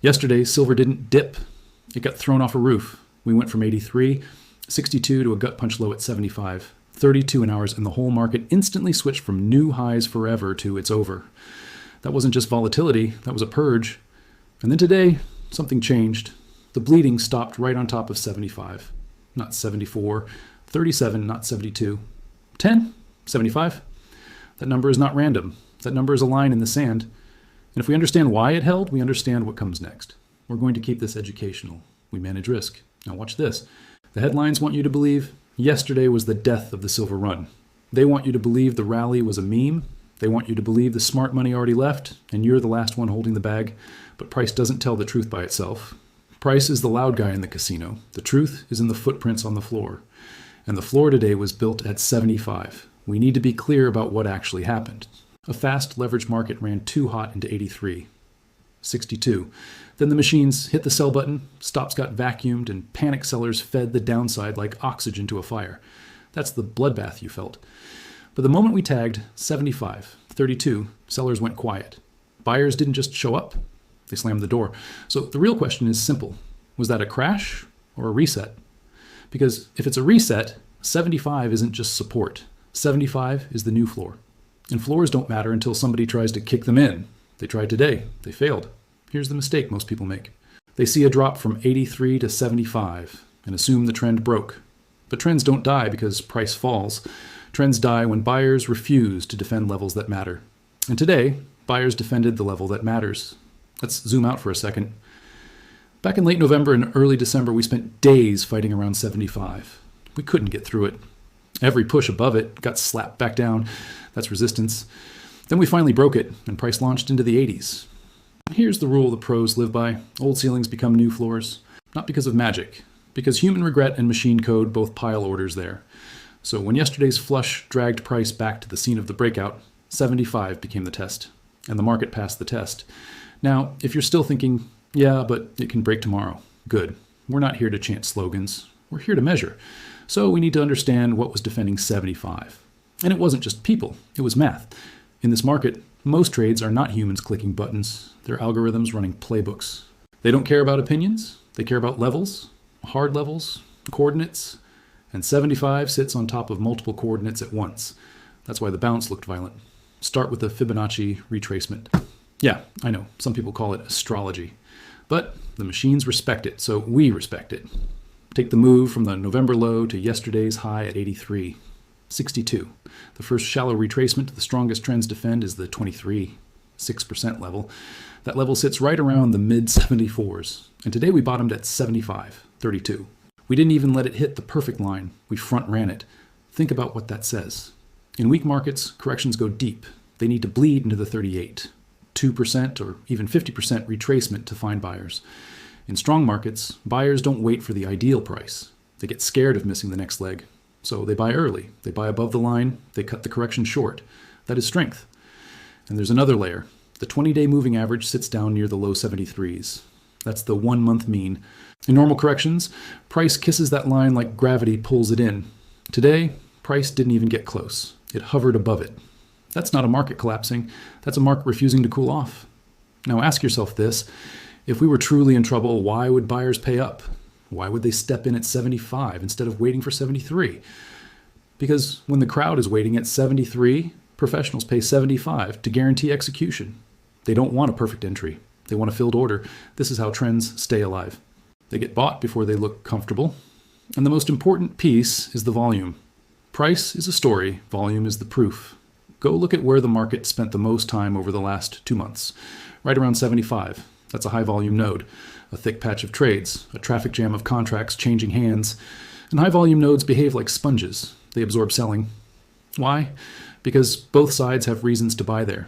Yesterday, silver didn't dip. It got thrown off a roof. We went from 83, 62 to a gut punch low at 75. 32 in hours, and the whole market instantly switched from new highs forever to it's over. That wasn't just volatility, that was a purge. And then today, something changed. The bleeding stopped right on top of 75. Not 74, 37, not 72. 10, 75. That number is not random. That number is a line in the sand. And if we understand why it held, we understand what comes next. We're going to keep this educational. We manage risk. Now watch this. The headlines want you to believe yesterday was the death of the silver run. They want you to believe the rally was a meme. They want you to believe the smart money already left, and you're the last one holding the bag. But price doesn't tell the truth by itself. Price is the loud guy in the casino. The truth is in the footprints on the floor. And the floor today was built at 75. We need to be clear about what actually happened. A fast leverage market ran too hot into 83. 62. Then the machines hit the sell button, stops got vacuumed, and panic sellers fed the downside like oxygen to a fire. That's the bloodbath you felt. But the moment we tagged 75, 32, sellers went quiet. Buyers didn't just show up, they slammed the door. So the real question is simple. Was that a crash or a reset? Because if it's a reset, 75 isn't just support. 75 is the new floor. And floors don't matter until somebody tries to kick them in. They tried today. They failed. Here's the mistake most people make. They see a drop from 83 to 75 and assume the trend broke. But trends don't die because price falls. Trends die when buyers refuse to defend levels that matter. And today, buyers defended the level that matters. Let's zoom out for a second. Back in late November and early December, we spent days fighting around 75. We couldn't get through it. Every push above it got slapped back down. That's resistance. Then we finally broke it, and price launched into the 80s. Here's the rule the pros live by. Old ceilings become new floors. Not because of magic, because human regret and machine code both pile orders there. So when yesterday's flush dragged price back to the scene of the breakout, 75 became the test, and the market passed the test. Now, if you're still thinking, yeah, but it can break tomorrow, good. We're not here to chant slogans. We're here to measure. So we need to understand what was defending 75. And it wasn't just people, it was math. In this market, most trades are not humans clicking buttons. They're algorithms running playbooks. They don't care about opinions. They care about levels, hard levels, coordinates, and 75 sits on top of multiple coordinates at once. That's why the bounce looked violent. Start with the Fibonacci retracement. Yeah, I know, some people call it astrology. But the machines respect it, so we respect it. Take the move from the November low to yesterday's high at 83. 62. The first shallow retracement to the strongest trends defend is the 23, 6% level. That level sits right around the mid-74s. And today we bottomed at 75, 32. We didn't even let it hit the perfect line. We front ran it. Think about what that says. In weak markets, corrections go deep. They need to bleed into the 38. 2% or even 50% retracement to find buyers. In strong markets, buyers don't wait for the ideal price. They get scared of missing the next leg. So they buy early. They buy above the line. They cut the correction short. That is strength. And there's another layer. The 20-day moving average sits down near the low 73s. That's the 1-month mean. In normal corrections, price kisses that line like gravity pulls it in. Today, price didn't even get close. It hovered above it. That's not a market collapsing. That's a market refusing to cool off. Now ask yourself this. If we were truly in trouble, why would buyers pay up? Why would they step in at 75 instead of waiting for 73? Because when the crowd is waiting at 73, professionals pay 75 to guarantee execution. They don't want a perfect entry. They want a filled order. This is how trends stay alive. They get bought before they look comfortable. And the most important piece is the volume. Price is a story. Volume is the proof. Go look at where the market spent the most time over the last 2 months. Right around 75. That's a high volume node. A thick patch of trades, a traffic jam of contracts changing hands. And high volume nodes behave like sponges. They absorb selling. Why? Because both sides have reasons to buy there.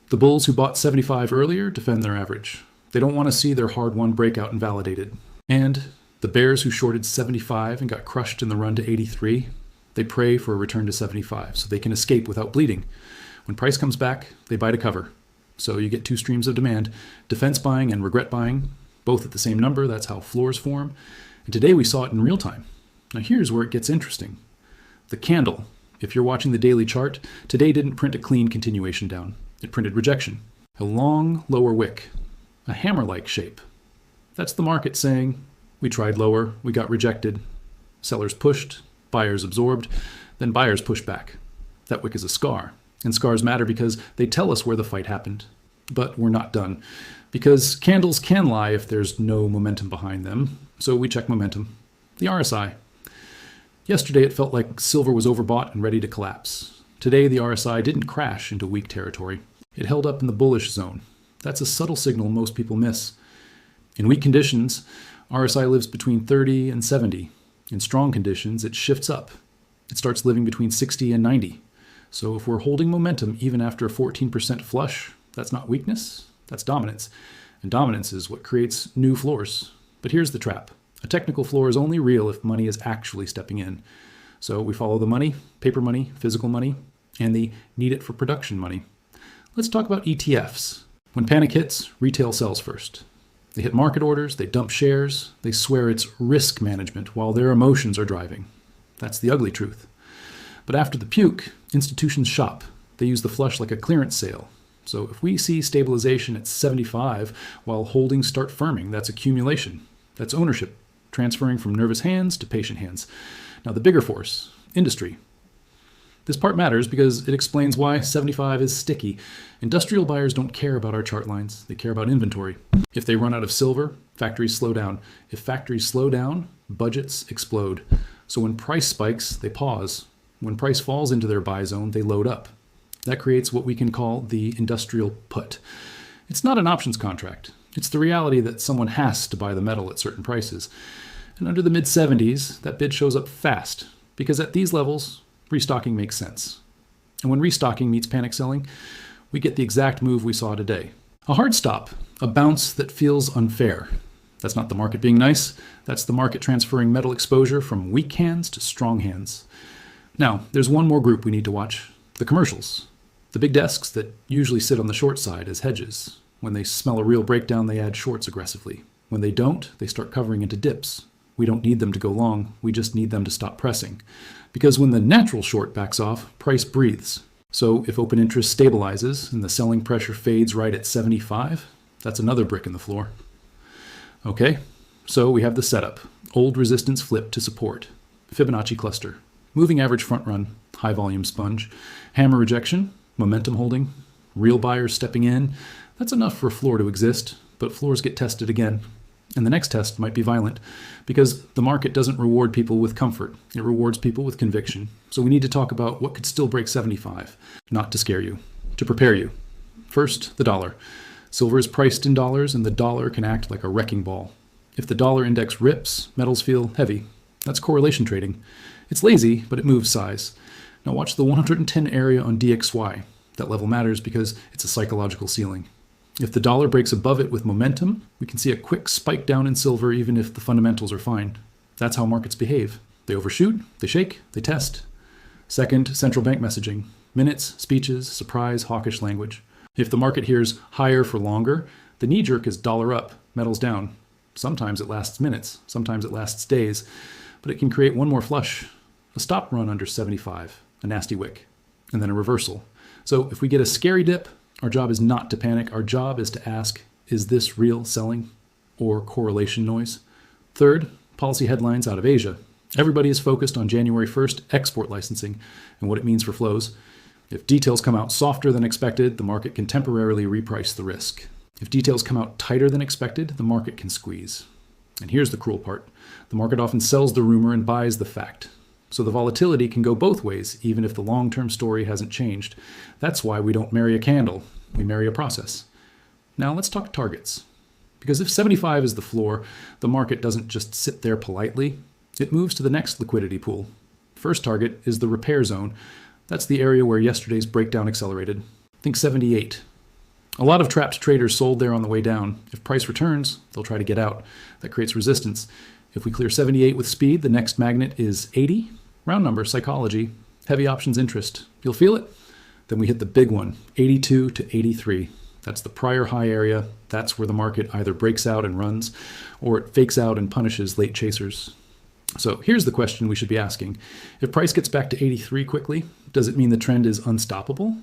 The bulls who bought 75 earlier defend their average. They don't want to see their hard-won breakout invalidated. And the bears who shorted 75 and got crushed in the run to 83, they pray for a return to 75 so they can escape without bleeding. When price comes back, they buy to cover. So you get two streams of demand, defense buying and regret buying, both at the same number. That's how floors form. And today we saw it in real time. Now here's where it gets interesting. The candle, if you're watching the daily chart, today didn't print a clean continuation down. It printed rejection. A long lower wick, a hammer-like shape. That's the market saying, we tried lower, we got rejected. Sellers pushed, buyers absorbed, then buyers pushed back. That wick is a scar, and scars matter because they tell us where the fight happened. But we're not done, because candles can lie if there's no momentum behind them, so we check momentum. The RSI. Yesterday it felt like silver was overbought and ready to collapse. Today the RSI didn't crash into weak territory. It held up in the bullish zone. That's a subtle signal most people miss. In weak conditions, RSI lives between 30 and 70. In strong conditions, it shifts up. It starts living between 60 and 90. So if we're holding momentum even after a 14% flush, that's not weakness, that's dominance. And dominance is what creates new floors. But here's the trap. A technical floor is only real if money is actually stepping in. So we follow the money, paper money, physical money, and the need it for production money. Let's talk about ETFs. When panic hits, retail sells first. They hit market orders, they dump shares, they swear it's risk management while their emotions are driving. That's the ugly truth. But after the puke, institutions shop. They use the flush like a clearance sale. So if we see stabilization at 75 while holdings start firming, that's accumulation. That's ownership, transferring from nervous hands to patient hands. Now the bigger force, industry. This part matters because it explains why 75 is sticky. Industrial buyers don't care about our chart lines. They care about inventory. If they run out of silver, factories slow down. If factories slow down, budgets explode. So when price spikes, they pause. When price falls into their buy zone, they load up. That creates what we can call the industrial put. It's not an options contract. It's the reality that someone has to buy the metal at certain prices. And under the mid-70s, that bid shows up fast, because at these levels, restocking makes sense. And when restocking meets panic selling, we get the exact move we saw today. A hard stop, a bounce that feels unfair. That's not the market being nice. That's the market transferring metal exposure from weak hands to strong hands. Now, there's one more group we need to watch, the commercials. The big desks that usually sit on the short side as hedges. When they smell a real breakdown, they add shorts aggressively. When they don't, they start covering into dips. We don't need them to go long, we just need them to stop pressing. Because when the natural short backs off, price breathes. So if open interest stabilizes and the selling pressure fades right at 75, that's another brick in the floor. Okay, so we have the setup. Old resistance flip to support. Fibonacci cluster. Moving average front run, high volume sponge. Hammer rejection, momentum holding. Real buyers stepping in. That's enough for a floor to exist, but floors get tested again. And the next test might be violent, because the market doesn't reward people with comfort. It rewards people with conviction. So we need to talk about what could still break 75, not to scare you, to prepare you. First, the dollar. Silver is priced in dollars, and the dollar can act like a wrecking ball. If the dollar index rips, metals feel heavy. That's correlation trading. It's lazy, but it moves size. Now watch the 110 area on DXY. That level matters because it's a psychological ceiling. If the dollar breaks above it with momentum, we can see a quick spike down in silver even if the fundamentals are fine. That's how markets behave. They overshoot, they shake, they test. Second, central bank messaging. Minutes, speeches, surprise, hawkish language. If the market hears higher for longer, the knee-jerk is dollar up, metals down. Sometimes it lasts minutes, sometimes it lasts days, but it can create one more flush, a stop run under 75, a nasty wick, and then a reversal. So if we get a scary dip, our job is not to panic. Our job is to ask, is this real selling or correlation noise? Third, policy headlines out of Asia. Everybody is focused on January 1st export licensing and what it means for flows. If details come out softer than expected, the market can temporarily reprice the risk. If details come out tighter than expected, the market can squeeze. And here's the cruel part. The market often sells the rumor and buys the fact. So the volatility can go both ways, even if the long-term story hasn't changed. That's why we don't marry a candle, we marry a process. Now let's talk targets. Because if 75 is the floor, the market doesn't just sit there politely. It moves to the next liquidity pool. First target is the repair zone. That's the area where yesterday's breakdown accelerated. Think 78. A lot of trapped traders sold there on the way down. If price returns, they'll try to get out. That creates resistance. If we clear 78 with speed, the next magnet is 80. Round number, psychology, heavy options interest. You'll feel it? Then we hit the big one, 82 to 83. That's the prior high area. That's where the market either breaks out and runs, or it fakes out and punishes late chasers. So here's the question we should be asking. If price gets back to 83 quickly, does it mean the trend is unstoppable?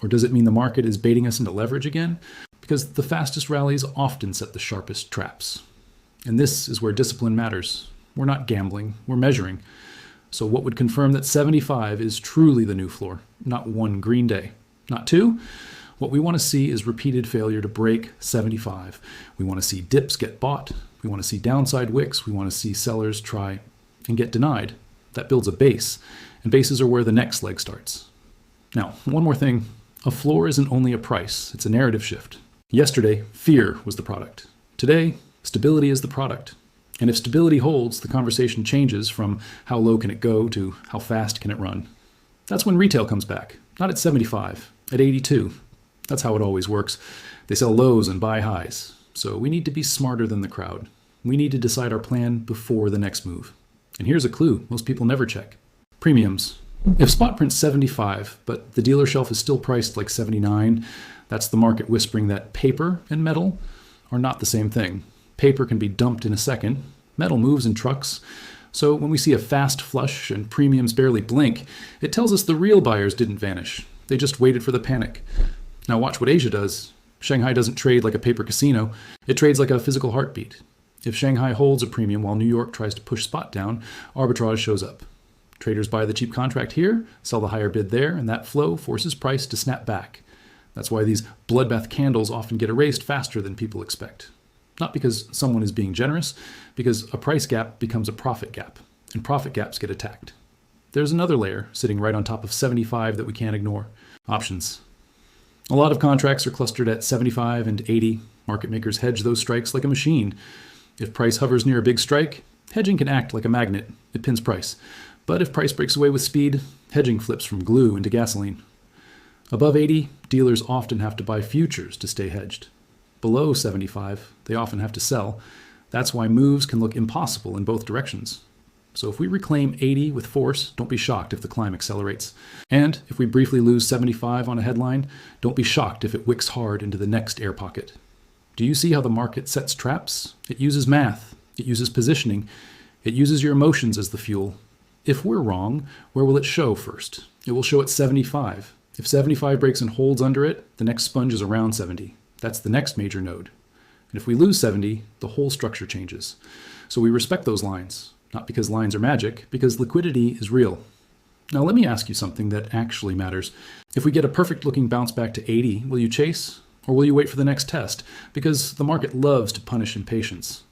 Or does it mean the market is baiting us into leverage again? Because the fastest rallies often set the sharpest traps. And this is where discipline matters. We're not gambling, we're measuring. So what would confirm that 75 is truly the new floor? Not one green day. Not two? What we want to see is repeated failure to break 75. We want to see dips get bought. We want to see downside wicks. We want to see sellers try and get denied. That builds a base, and bases are where the next leg starts. Now, one more thing. A floor isn't only a price, it's a narrative shift. Yesterday, fear was the product. Today, stability is the product. And if stability holds, the conversation changes from how low can it go to how fast can it run. That's when retail comes back, not at 75, at 82. That's how it always works. They sell lows and buy highs. So we need to be smarter than the crowd. We need to decide our plan before the next move. And here's a clue most people never check. Premiums. If spot print's 75, but the dealer shelf is still priced like 79, that's the market whispering that paper and metal are not the same thing. Paper can be dumped in a second. Metal moves in trucks. So when we see a fast flush and premiums barely blink, it tells us the real buyers didn't vanish. They just waited for the panic. Now watch what Asia does. Shanghai doesn't trade like a paper casino. It trades like a physical heartbeat. If Shanghai holds a premium while New York tries to push spot down, arbitrage shows up. Traders buy the cheap contract here, sell the higher bid there, and that flow forces price to snap back. That's why these bloodbath candles often get erased faster than people expect. Not because someone is being generous, because a price gap becomes a profit gap, and profit gaps get attacked. There's another layer sitting right on top of 75 that we can't ignore. Options. A lot of contracts are clustered at 75 and 80. Market makers hedge those strikes like a machine. If price hovers near a big strike, hedging can act like a magnet. It pins price. But if price breaks away with speed, hedging flips from glue into gasoline. Above 80, dealers often have to buy futures to stay hedged. Below 75, they often have to sell. That's why moves can look impossible in both directions. So if we reclaim 80 with force, don't be shocked if the climb accelerates. And if we briefly lose 75 on a headline, don't be shocked if it wicks hard into the next air pocket. Do you see how the market sets traps? It uses math. It uses positioning. It uses your emotions as the fuel. If we're wrong, where will it show first? It will show at 75. If 75 breaks and holds under it, the next sponge is around 70. That's the next major node. And if we lose 70, the whole structure changes. So we respect those lines, not because lines are magic, because liquidity is real. Now let me ask you something that actually matters. If we get a perfect looking bounce back to 80, will you chase? Or will you wait for the next test? Because the market loves to punish impatience.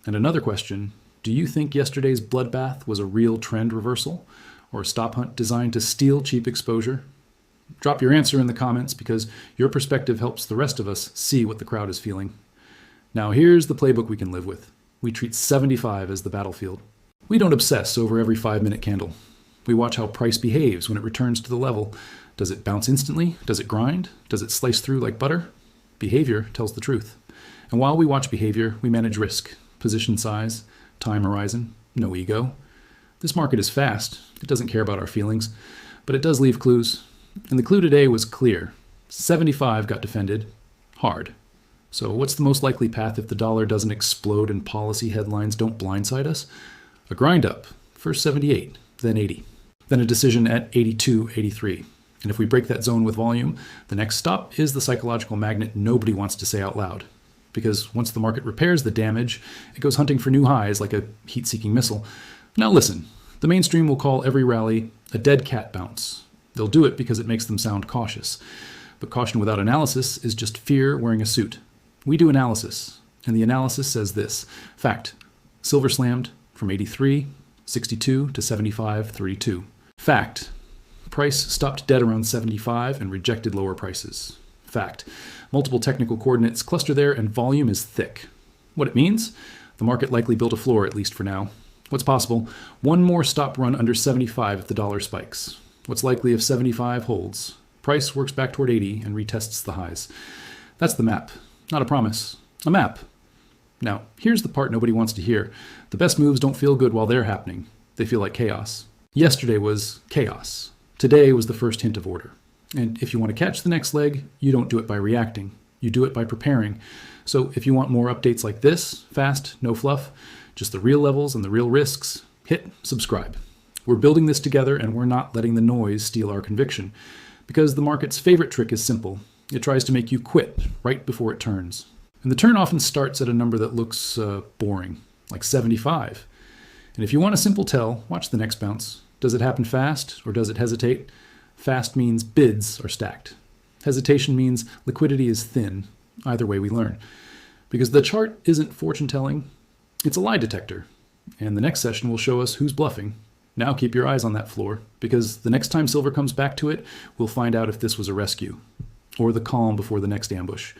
And another question, do you think yesterday's bloodbath was a real trend reversal? Or a stop hunt designed to steal cheap exposure? Drop your answer in the comments because your perspective helps the rest of us see what the crowd is feeling. Now here's the playbook we can live with. We treat 75 as the battlefield. We don't obsess over every 5-minute candle. We watch how price behaves when it returns to the level. Does it bounce instantly? Does it grind? Does it slice through like butter? Behavior tells the truth. And while we watch behavior, we manage risk, position size, time horizon, no ego. This market is fast. It doesn't care about our feelings, but it does leave clues. And the clue today was clear. 75 got defended hard. So what's the most likely path if the dollar doesn't explode and policy headlines don't blindside us? A grind up, first 78, then 80. Then a decision at 82, 83. And if we break that zone with volume, the next stop is the psychological magnet nobody wants to say out loud. Because once the market repairs the damage, it goes hunting for new highs like a heat-seeking missile. Now listen, the mainstream will call every rally a dead cat bounce. They'll do it because it makes them sound cautious. But caution without analysis is just fear wearing a suit. We do analysis, and the analysis says this. Fact, silver slammed from 83, 62 to 75, 32. Fact, price stopped dead around 75 and rejected lower prices. Fact, multiple technical coordinates cluster there and volume is thick. What it means? The market likely built a floor, at least for now. What's possible? One more stop run under 75 if the dollar spikes. What's likely if 75 holds? Price works back toward 80 and retests the highs. That's the map. Not a promise. A map. Now, here's the part nobody wants to hear. The best moves don't feel good while they're happening. They feel like chaos. Yesterday was chaos. Today was the first hint of order. And if you want to catch the next leg, you don't do it by reacting. You do it by preparing. So if you want more updates like this, fast, no fluff, just the real levels and the real risks, hit subscribe. We're building this together and we're not letting the noise steal our conviction. Because the market's favorite trick is simple. It tries to make you quit right before it turns. And the turn often starts at a number that looks boring, like 75. And if you want a simple tell, watch the next bounce. Does it happen fast or does it hesitate? Fast means bids are stacked. Hesitation means liquidity is thin. Either way we learn. Because the chart isn't fortune telling, it's a lie detector. And the next session will show us who's bluffing. Now keep your eyes on that floor, because the next time silver comes back to it, we'll find out if this was a rescue or the calm before the next ambush.